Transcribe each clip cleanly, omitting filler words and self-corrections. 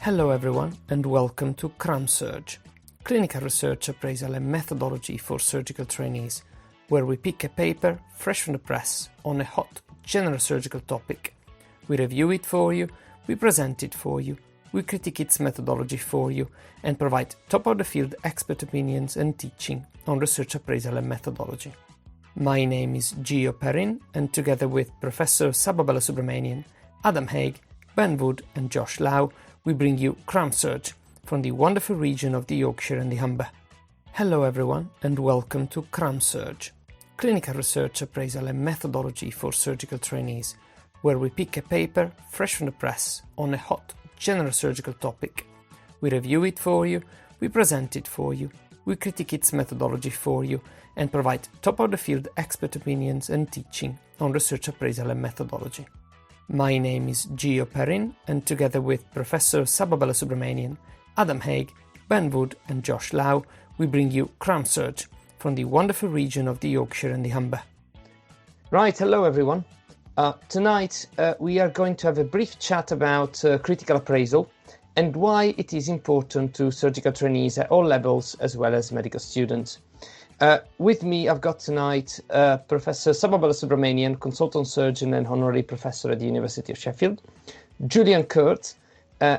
Hello everyone and welcome to CRAMSURG, Clinical Research Appraisal and Methodology for Surgical Trainees, where we pick a paper fresh from the press on a hot general surgical topic. We review it for you, we present it for you, we critique its methodology for you, and provide top-of-the-field expert opinions and teaching on research appraisal and methodology. My name is Perin, and together with Prof Saba Balasubramanian, Adam Hague, Ben Wood and Josh Lau, we bring you CRAMSURG from the wonderful region of the Yorkshire and the Humber. Hello everyone and welcome to CRAMSURG, Clinical Research Appraisal and Methodology for Surgical Trainees, where we pick a paper fresh from the press on a hot general surgical topic. We review it for you, we present it for you, we critique its methodology for you, and provide top-of-the-field expert opinions and teaching on research appraisal and methodology. My name is Perin, and together with Prof Saba Balasubramanian, Adam Hague, Ben Wood and Josh Lau, we bring you CRAMSURG from the wonderful region of the Yorkshire and the Humber. Right, hello everyone. Tonight we are going to have a brief chat about critical appraisal and why it is important to surgical trainees at all levels as well as medical students. With me, I've got tonight Professor Saba Balasubramanian, consultant surgeon and honorary professor at the University of Sheffield, Julian Kurz,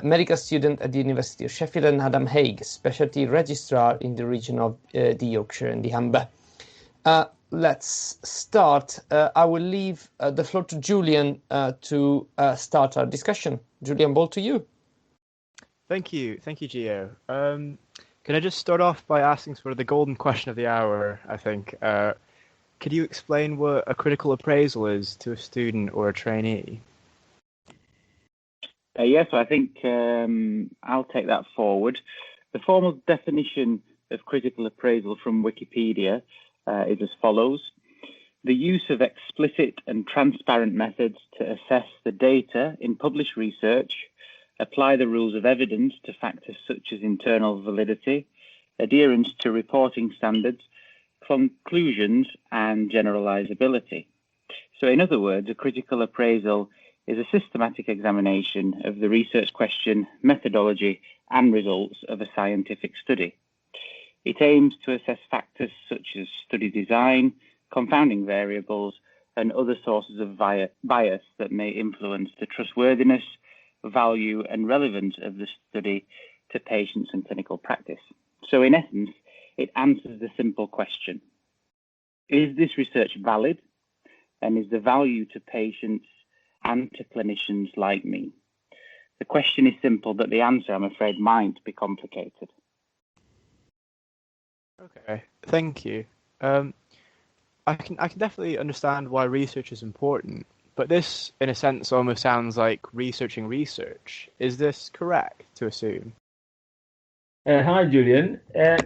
medical student at the University of Sheffield, and Adam Hague, specialty registrar in the region of the Yorkshire and the Humber. Let's start. I will leave the floor to Julian to start our discussion. Julian, ball to you. Thank you, Gio. Can I just start off by asking sort of the golden question of the hour, I think. Could you explain what a critical appraisal is to a student or a trainee? Yes, I think I'll take that forward. The formal definition of critical appraisal from Wikipedia is as follows. The use of explicit and transparent methods to assess the data in published research, apply the rules of evidence to factors such as internal validity, adherence to reporting standards, conclusions, and generalizability. So in other words, a critical appraisal is a systematic examination of the research question, methodology, and results of a scientific study. It aims to assess factors such as study design, confounding variables, and other sources of bias that may influence the trustworthiness, value and relevance of the study to patients and clinical practice. So in essence, it answers the simple question. Is this research valid? And is the value to patients and to clinicians like me? The question is simple, but the answer, I'm afraid, might be complicated. Okay, thank you. I can definitely understand why research is important. But this, in a sense, almost sounds like researching research. Is this correct to assume? Hi, Julian.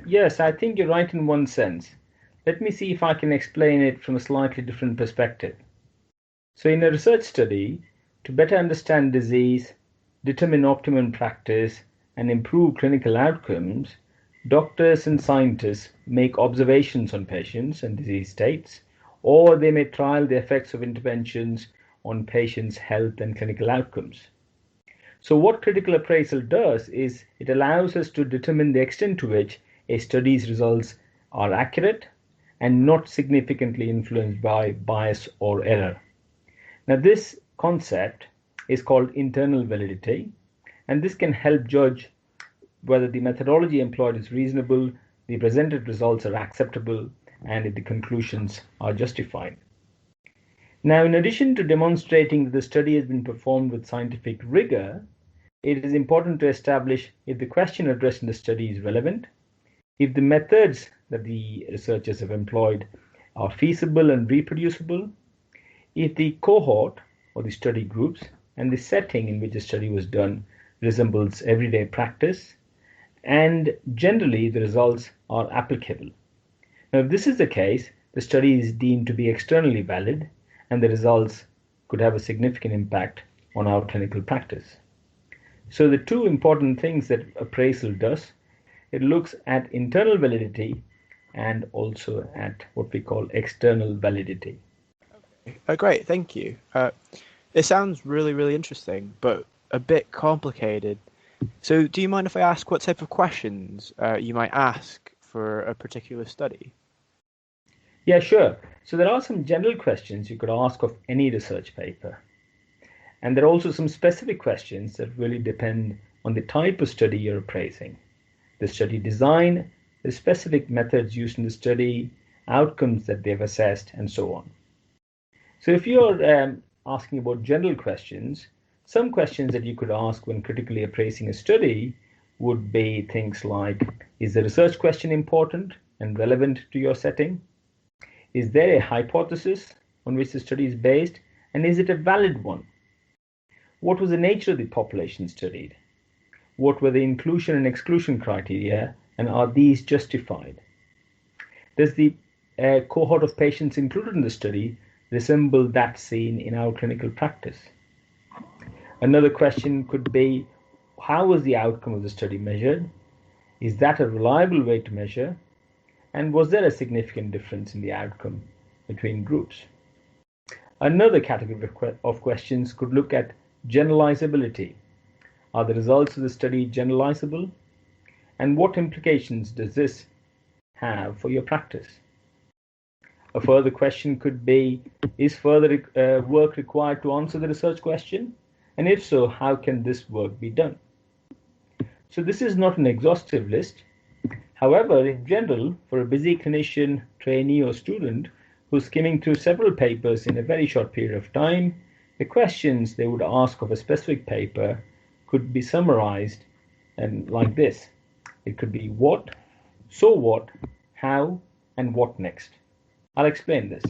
Yes, I think you're right in one sense. Let me see if I can explain it from a slightly different perspective. So in a research study, to better understand disease, determine optimum practice, and improve clinical outcomes, doctors and scientists make observations on patients and disease states, or they may trial the effects of interventions on patients' health and clinical outcomes. So what critical appraisal does is it allows us to determine the extent to which a study's results are accurate and not significantly influenced by bias or error. Now this concept is called internal validity, and this can help judge whether the methodology employed is reasonable, the presented results are acceptable, and if the conclusions are justified. Now, in addition to demonstrating that the study has been performed with scientific rigor, it is important to establish if the question addressed in the study is relevant, if the methods that the researchers have employed are feasible and reproducible, if the cohort or the study groups and the setting in which the study was done resembles everyday practice, and generally the results are applicable. Now, if this is the case, the study is deemed to be externally valid, and the results could have a significant impact on our clinical practice. So the two important things that appraisal does, it looks at internal validity and also at what we call external validity. Okay. Great, thank you. It sounds really, really interesting, but a bit complicated. So do you mind if I ask what type of questions you might ask for a particular study? Yeah, sure. So there are some general questions you could ask of any research paper. And there are also some specific questions that really depend on the type of study you're appraising, the study design, the specific methods used in the study, outcomes that they've assessed, and so on. So if you're asking about general questions, some questions that you could ask when critically appraising a study would be things like, is the research question important and relevant to your setting? Is there a hypothesis on which the study is based, and is it a valid one? What was the nature of the population studied? What were the inclusion and exclusion criteria, and are these justified? Does the cohort of patients included in the study resemble that seen in our clinical practice? Another question could be, how was the outcome of the study measured? Is that a reliable way to measure? And was there a significant difference in the outcome between groups? Another category of questions could look at generalizability. Are the results of the study generalizable? And what implications does this have for your practice? A further question could be, is further work required to answer the research question? And if so, how can this work be done? So this is not an exhaustive list. However, in general, for a busy clinician, trainee, or student who's skimming through several papers in a very short period of time, the questions they would ask of a specific paper could be summarized like this. It could be what, so what, how, and what next. I'll explain this.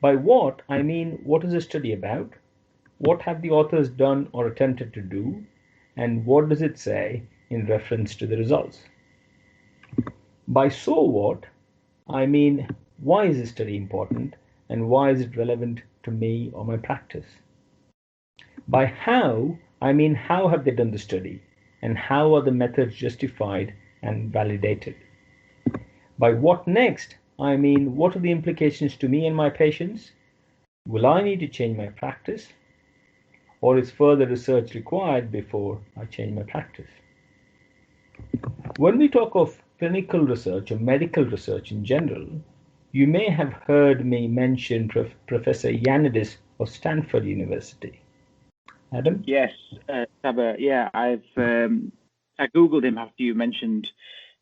By what, I mean what is the study about, what have the authors done or attempted to do, and what does it say in reference to the results. By so what, I mean why is the study important and why is it relevant to me or my practice. By how, I mean how have they done the study and how are the methods justified and validated. By what next, I mean what are the implications to me and my patients? Will I need to change my practice? Or is further research required before I change my practice? When we talk of clinical research or medical research in general, you may have heard me mention Professor Ioannidis of Stanford University. Adam? Yes, Saba. Yeah, I googled him after you mentioned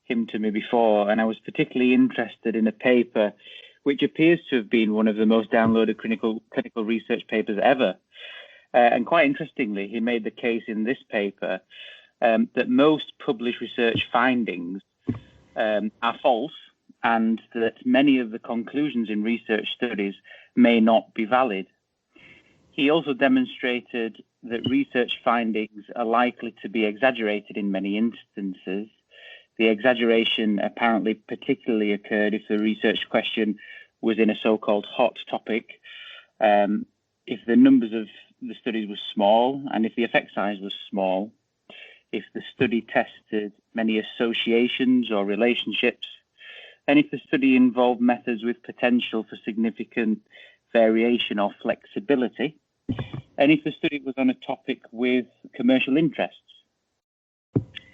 him to me before, and I was particularly interested in a paper which appears to have been one of the most downloaded clinical research papers ever. And quite interestingly, he made the case in this paper that most published research findings are false, and that many of the conclusions in research studies may not be valid. He also demonstrated that research findings are likely to be exaggerated in many instances. The exaggeration apparently particularly occurred if the research question was in a so-called hot topic, if the numbers of the studies were small, and if the effect size was small, if the study tested many associations or relationships, and if the study involved methods with potential for significant variation or flexibility, and if the study was on a topic with commercial interests.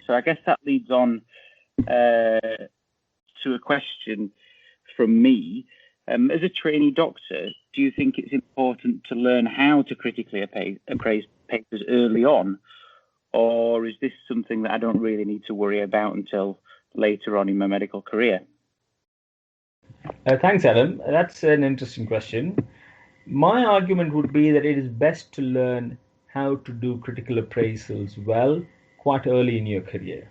So I guess that leads on to a question from me. As a trainee doctor, do you think it's important to learn how to critically appraise papers early on, or is this something that I don't really need to worry about until later on in my medical career? Thanks, Adam. That's an interesting question. My argument would be that it is best to learn how to do critical appraisals well quite early in your career.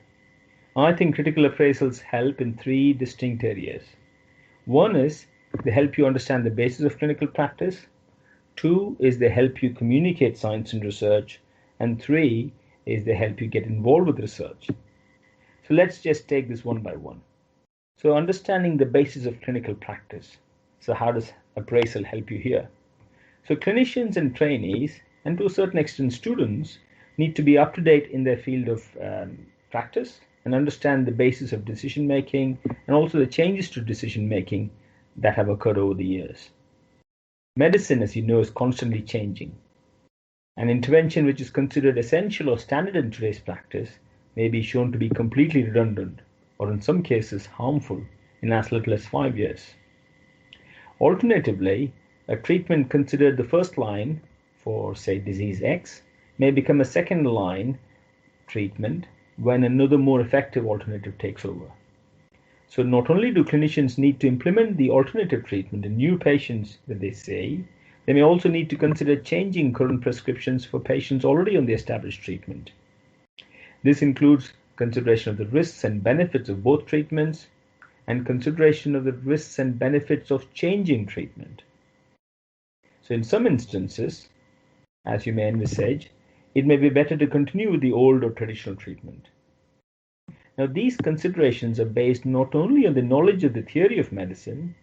I think critical appraisals help in three distinct areas. One is they help you understand the basis of clinical practice. Two is they help you communicate science and research. And three is they help you get involved with research. So let's just take this one by one. So understanding the basis of clinical practice. So how does appraisal help you here? So clinicians and trainees, and to a certain extent students, need to be up to date in their field of practice and understand the basis of decision making and also the changes to decision making that have occurred over the years. Medicine, as you know, is constantly changing. An intervention which is considered essential or standard in today's practice may be shown to be completely redundant, or in some cases harmful, in as little as 5 years. Alternatively, a treatment considered the first line for, say, disease X may become a second line treatment when another more effective alternative takes over. So not only do clinicians need to implement the alternative treatment in new patients that they see, they may also need to consider changing current prescriptions for patients already on the established treatment. This includes consideration of the risks and benefits of both treatments and consideration of the risks and benefits of changing treatment. So in some instances, as you may envisage, it may be better to continue with the old or traditional treatment. Now, these considerations are based not only on the knowledge of the theory of medicine,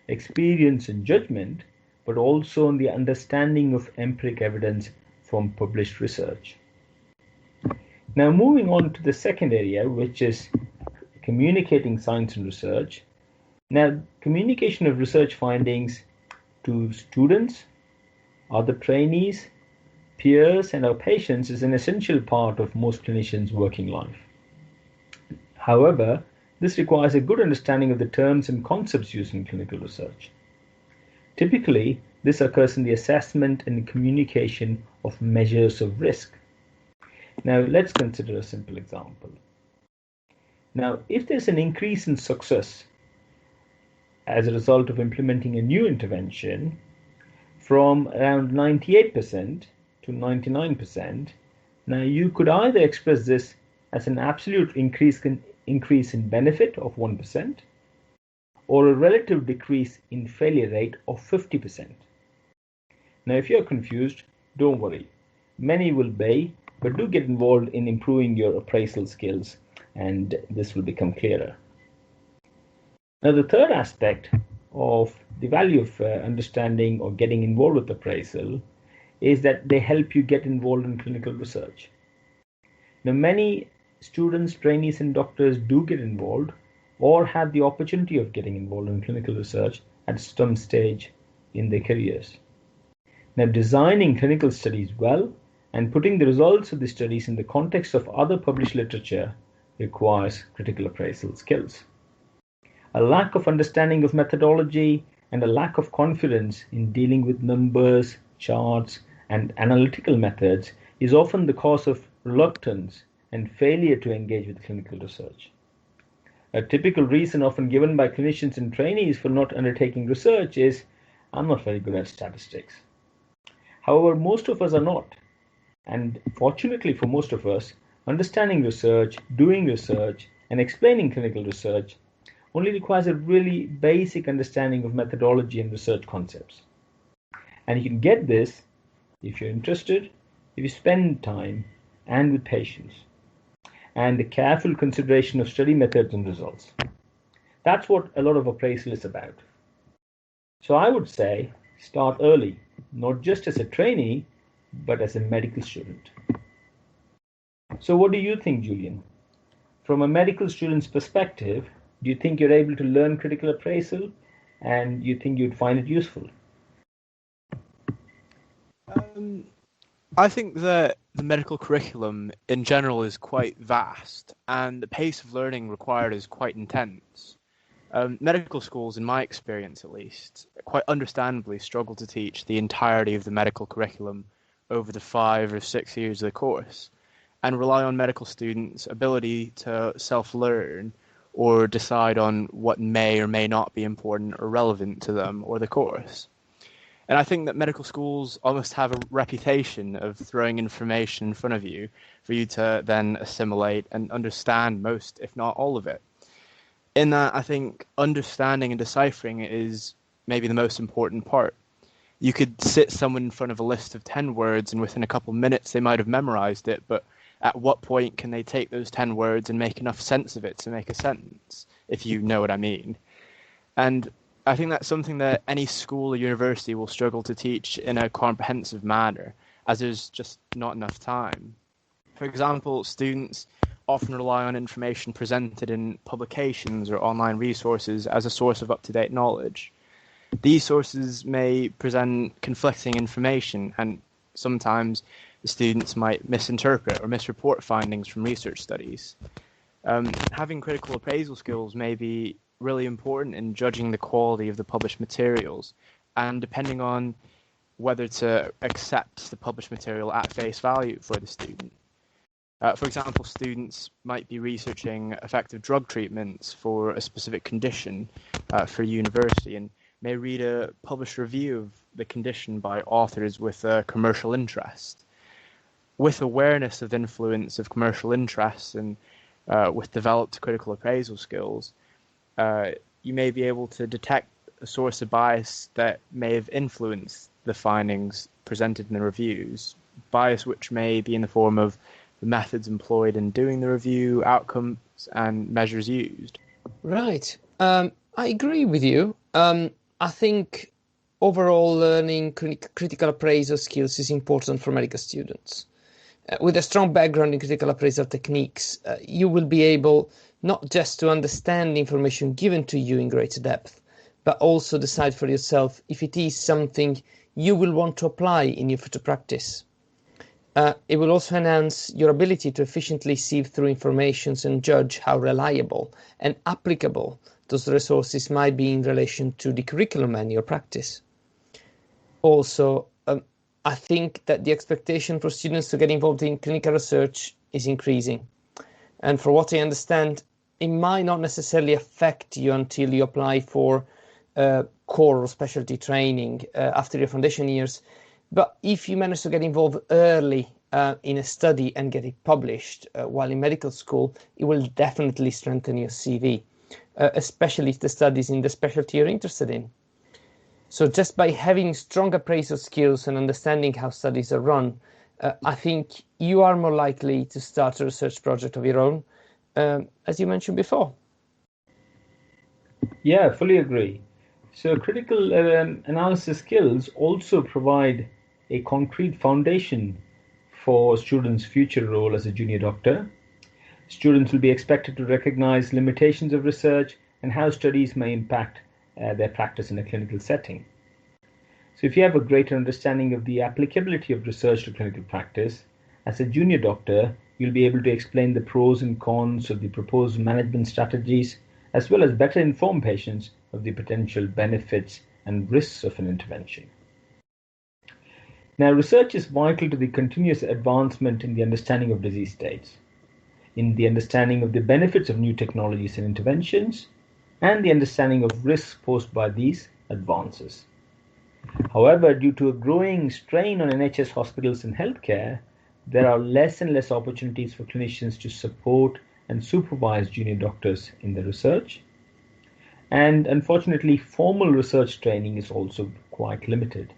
experience and judgment, but also on the understanding of empiric evidence from published research. Now, moving on to the second area, which is communicating science and research. Now, communication of research findings to students, other trainees, peers, and our patients is an essential part of most clinicians' working life. However, this requires a good understanding of the terms and concepts used in clinical research. Typically, this occurs in the assessment and communication of measures of risk. Now, let's consider a simple example. Now, if there's an increase in success as a result of implementing a new intervention from around 98% to 99%, now you could either express this as an absolute increase in benefit of 1% or a relative decrease in failure rate of 50%. Now, if you're confused, don't worry. Many will be, but do get involved in improving your appraisal skills, and this will become clearer. Now, the third aspect of the value of understanding or getting involved with appraisal is that they help you get involved in clinical research. Now, many students, trainees, and doctors do get involved or have the opportunity of getting involved in clinical research at some stage in their careers. Now, designing clinical studies well and putting the results of the studies in the context of other published literature requires critical appraisal skills. A lack of understanding of methodology and a lack of confidence in dealing with numbers, charts, and analytical methods is often the cause of reluctance and failure to engage with clinical research. A typical reason often given by clinicians and trainees for not undertaking research is, I'm not very good at statistics. However, most of us are not. And fortunately for most of us, understanding research, doing research, and explaining clinical research only requires a really basic understanding of methodology and research concepts. And you can get this, if you're interested, if you spend time and with patience, and a careful consideration of study methods and results. That's what a lot of appraisal is about. So I would say start early, not just as a trainee, but as a medical student. So what do you think, Julian? From a medical student's perspective, do you think you're able to learn critical appraisal and you think you'd find it useful? I think that the medical curriculum in general is quite vast and the pace of learning required is quite intense. Medical schools, in my experience at least, quite understandably struggle to teach the entirety of the medical curriculum over the 5 or 6 years of the course and rely on medical students' ability to self-learn or decide on what may or may not be important or relevant to them or the course. And I think that medical schools almost have a reputation of throwing information in front of you for you to then assimilate and understand most, if not all of it. In that, I think understanding and deciphering is maybe the most important part. You could sit someone in front of a list of 10 words and within a couple minutes they might have memorized it, but at what point can they take those 10 words and make enough sense of it to make a sentence, if you know what I mean? And I think that's something that any school or university will struggle to teach in a comprehensive manner, as there's just not enough time. For example, students often rely on information presented in publications or online resources as a source of up-to-date knowledge. These sources may present conflicting information, and sometimes students might misinterpret or misreport findings from research studies. Having critical appraisal skills may be really important in judging the quality of the published materials, and depending on whether to accept the published material at face value for the student. For example, students might be researching effective drug treatments for a specific condition for university and may read a published review of the condition by authors with a commercial interest. With awareness of the influence of commercial interests and with developed critical appraisal skills, you may be able to detect a source of bias that may have influenced the findings presented in the reviews, bias which may be in the form of the methods employed in doing the review, outcomes, and measures used. Right. I agree with you. I think overall learning critical appraisal skills is important for medical students. With a strong background in critical appraisal techniques, you will be able not just to understand the information given to you in greater depth, but also decide for yourself if it is something you will want to apply in your future practice. It will also enhance your ability to efficiently sieve through information and judge how reliable and applicable those resources might be in relation to the curriculum and your practice. Also, I think that the expectation for students to get involved in clinical research is increasing. And for what I understand, it might not necessarily affect you until you apply for core or specialty training after your foundation years. But if you manage to get involved early in a study and get it published while in medical school, it will definitely strengthen your CV, especially if the study is in the specialty you're interested in. So just by having strong appraisal skills and understanding how studies are run, I think you are more likely to start a research project of your own, as you mentioned before. Yeah, fully agree. So critical analysis skills also provide a concrete foundation for students' future role as a junior doctor. Students will be expected to recognize limitations of research and how studies may impact their practice in a clinical setting. So if you have a greater understanding of the applicability of research to clinical practice, as a junior doctor, you'll be able to explain the pros and cons of the proposed management strategies, as well as better inform patients of the potential benefits and risks of an intervention. Now, research is vital to the continuous advancement in the understanding of disease states, in the understanding of the benefits of new technologies and interventions, and the understanding of risks posed by these advances. However, due to a growing strain on NHS hospitals and healthcare, there are less and less opportunities for clinicians to support and supervise junior doctors in the research. And unfortunately, formal research training is also quite limited.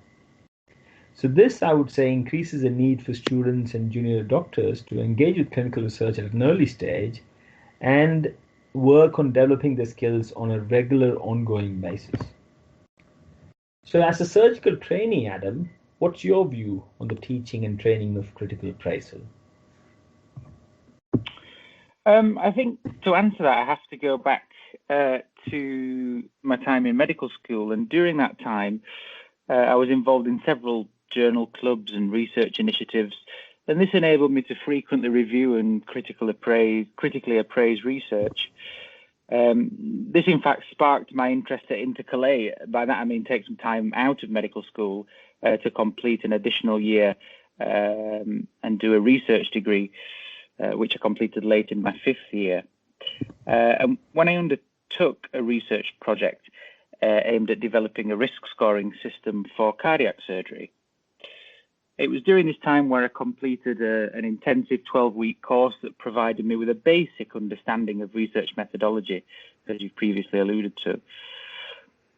So this, I would say, increases the need for students and junior doctors to engage with clinical research at an early stage and work on developing their skills on a regular, ongoing basis. So as a surgical trainee, Adam, what's your view on the teaching and training of critical appraisal? I think to answer that, I have to go back to my time in medical school. And during that time, I was involved in several journal clubs and research initiatives. And this enabled me to frequently review and critically appraise research. This, in fact, sparked my interest at intercalate. By that, I mean take some time out of medical school to complete an additional year and do a research degree, which I completed late in my 5th year. And when I undertook a research project aimed at developing a risk scoring system for cardiac surgery, it was during this time where I completed an intensive 12-week course that provided me with a basic understanding of research methodology, as you've previously alluded to.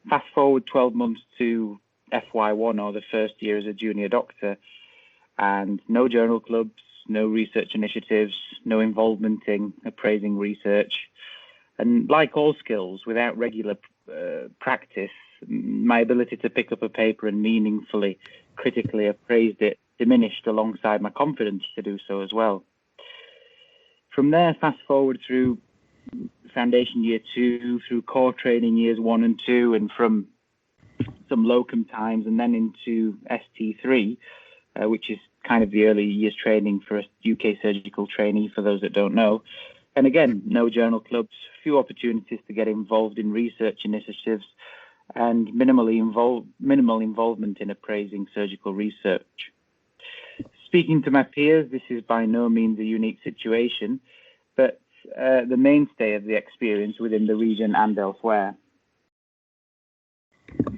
Fast forward 12 months to FY1, or the first year as a junior doctor, and no journal clubs, no research initiatives, no involvement in appraising research. And like all skills, without regular practice, my ability to pick up a paper and meaningfully critically appraised it diminished alongside my confidence to do so as well. From there, fast forward through foundation year 2, through core training years 1 and 2, and from some locum times and then into ST3, which is kind of the early years training for a UK surgical trainee, for those that don't know. And again, no journal clubs, few opportunities to get involved in research initiatives, and minimal involvement in appraising surgical research. Speaking to my peers, this is by no means a unique situation, but the mainstay of the experience within the region and elsewhere.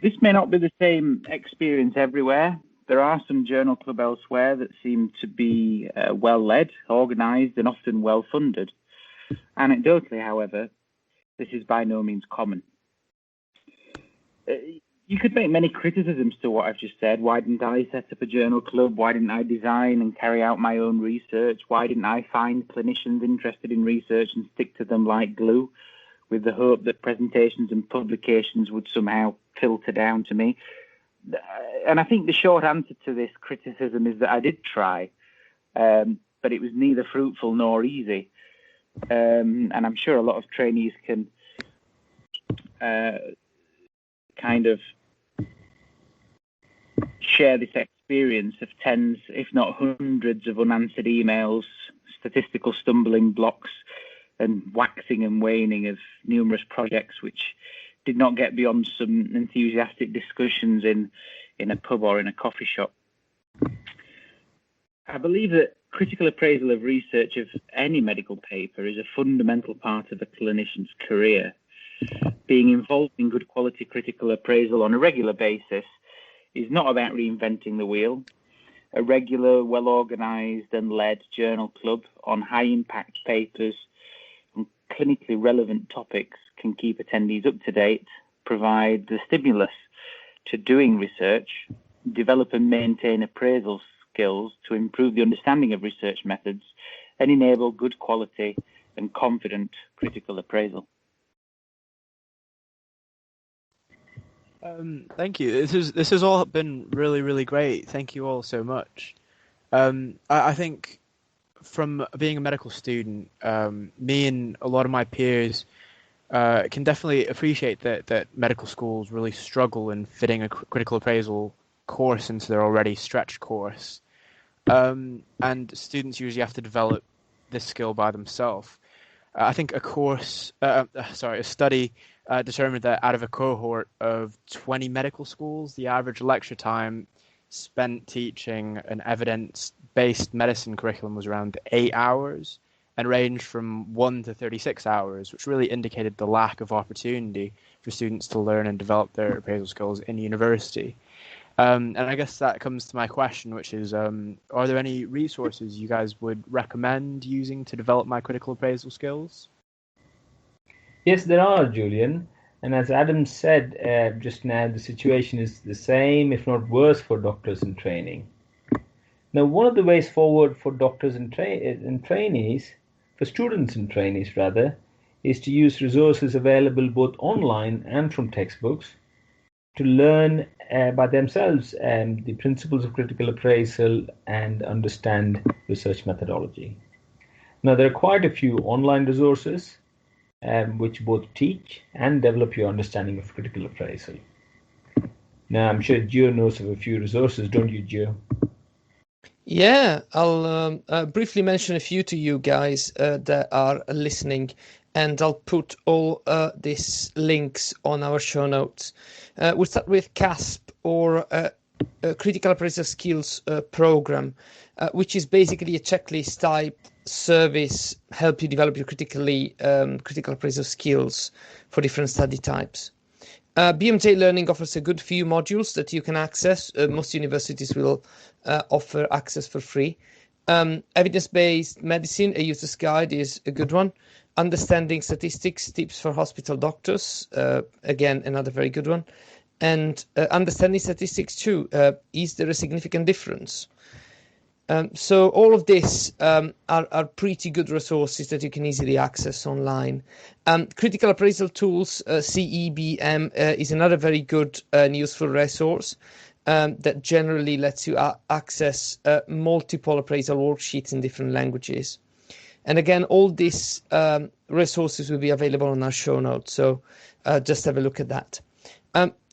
This may not be the same experience everywhere. There are some journal clubs elsewhere that seem to be well-led, organised, and often well-funded. Anecdotally, however, this is by no means common. You could make many criticisms to what I've just said. Why didn't I set up a journal club? Why didn't I design and carry out my own research? Why didn't I find clinicians interested in research and stick to them like glue, with the hope that presentations and publications would somehow filter down to me? And I think the short answer to this criticism is that I did try, but it was neither fruitful nor easy. And I'm sure a lot of trainees can kind of share this experience of tens, if not hundreds, of unanswered emails, statistical stumbling blocks, and waxing and waning of numerous projects which did not get beyond some enthusiastic discussions in a pub or in a coffee shop. I believe that critical appraisal of research of any medical paper is a fundamental part of a clinician's career. Being involved in good quality critical appraisal on a regular basis is not about reinventing the wheel. A regular, well-organised and led journal club on high-impact papers on clinically relevant topics can keep attendees up to date, provide the stimulus to doing research, develop and maintain appraisal skills to improve the understanding of research methods, and enable good quality and confident critical appraisal. Thank you. This has all been really, really great. Thank you all so much. I think from being a medical student, me and a lot of my peers can definitely appreciate that medical schools really struggle in fitting a critical appraisal course into their already stretched course. And students usually have to develop this skill by themselves. I think a study determined that out of a cohort of 20 medical schools, the average lecture time spent teaching an evidence-based medicine curriculum was around 8 hours and ranged from 1 to 36 hours, which really indicated the lack of opportunity for students to learn and develop their appraisal skills in university. And I guess that comes to my question, which is, are there any resources you guys would recommend using to develop my critical appraisal skills? Yes, there are, Julian. And as Adam said just now, the situation is the same, if not worse, for doctors in training. Now, one of the ways forward for doctors and trainees, for students and trainees rather, is to use resources available both online and from textbooks to learn by themselves the principles of critical appraisal and understand research methodology. Now, there are quite a few online resources which both teach and develop your understanding of critical appraisal. Now, I'm sure Gio knows of a few resources, don't you, Gio? Yeah, I'll briefly mention a few to you guys that are listening, and I'll put all these links on our show notes. We'll start with CASP, or Critical Appraisal Skills Program, which is basically a checklist type service, help you develop your critical appraisal skills for different study types. BMJ Learning offers a good few modules that you can access. Most universities will offer access for free. Evidence-based medicine, a user's guide, is a good one. Understanding statistics, tips for hospital doctors, again, another very good one. And understanding statistics too, is there a significant difference? So all of this are pretty good resources that you can easily access online. Critical Appraisal Tools, CEBM, is another very good and useful resource that generally lets you access multiple appraisal worksheets in different languages. And again, all these resources will be available on our show notes, so just have a look at that.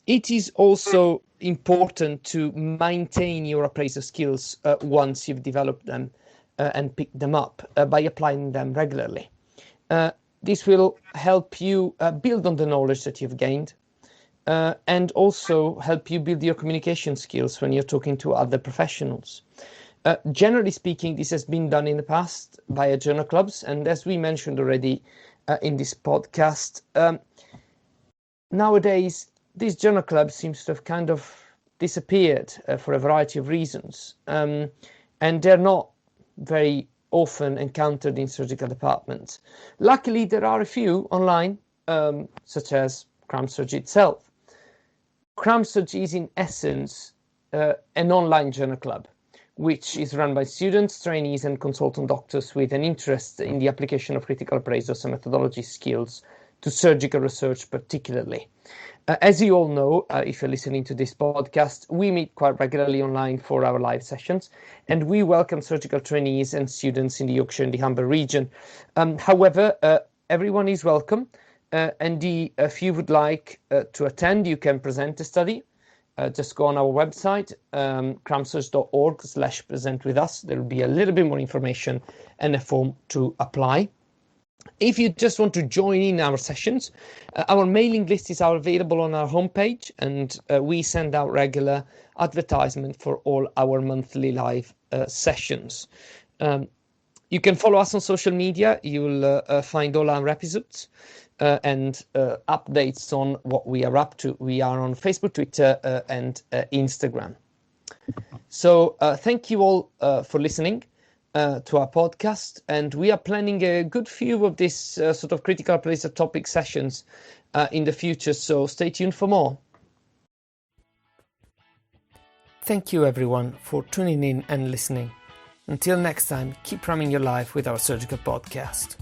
It is also important to maintain your appraisal skills once you've developed them and picked them up by applying them regularly. This will help you build on the knowledge that you've gained and also help you build your communication skills when you're talking to other professionals. Generally speaking, this has been done in the past by journal clubs, and as we mentioned already in this podcast, nowadays these journal clubs seems to have kind of disappeared for a variety of reasons, and they're not very often encountered in surgical departments. Luckily, there are a few online, such as CRAMSURG itself. CRAMSURG is in essence an online journal club, which is run by students, trainees, and consultant doctors with an interest in the application of critical appraisals and methodology skills to surgical research particularly. As you all know, if you're listening to this podcast, we meet quite regularly online for our live sessions, and we welcome surgical trainees and students in the Yorkshire and the Humber region. However, everyone is welcome, and if you would like to attend, you can present the study. Just go on our website, cramsurg.org/present with us. There will be a little bit more information and a form to apply. If you just want to join in our sessions, our mailing list is available on our homepage, and we send out regular advertisement for all our monthly live sessions. You can follow us on social media. You'll find all our episodes and updates on what we are up to. We are on Facebook, Twitter, and Instagram. So thank you all for listening to our podcast, and we are planning a good few of these sort of critical appraisal topic sessions in the future, so stay tuned for more. Thank you everyone for tuning in and listening. Until next time, keep running your life with our surgical podcast.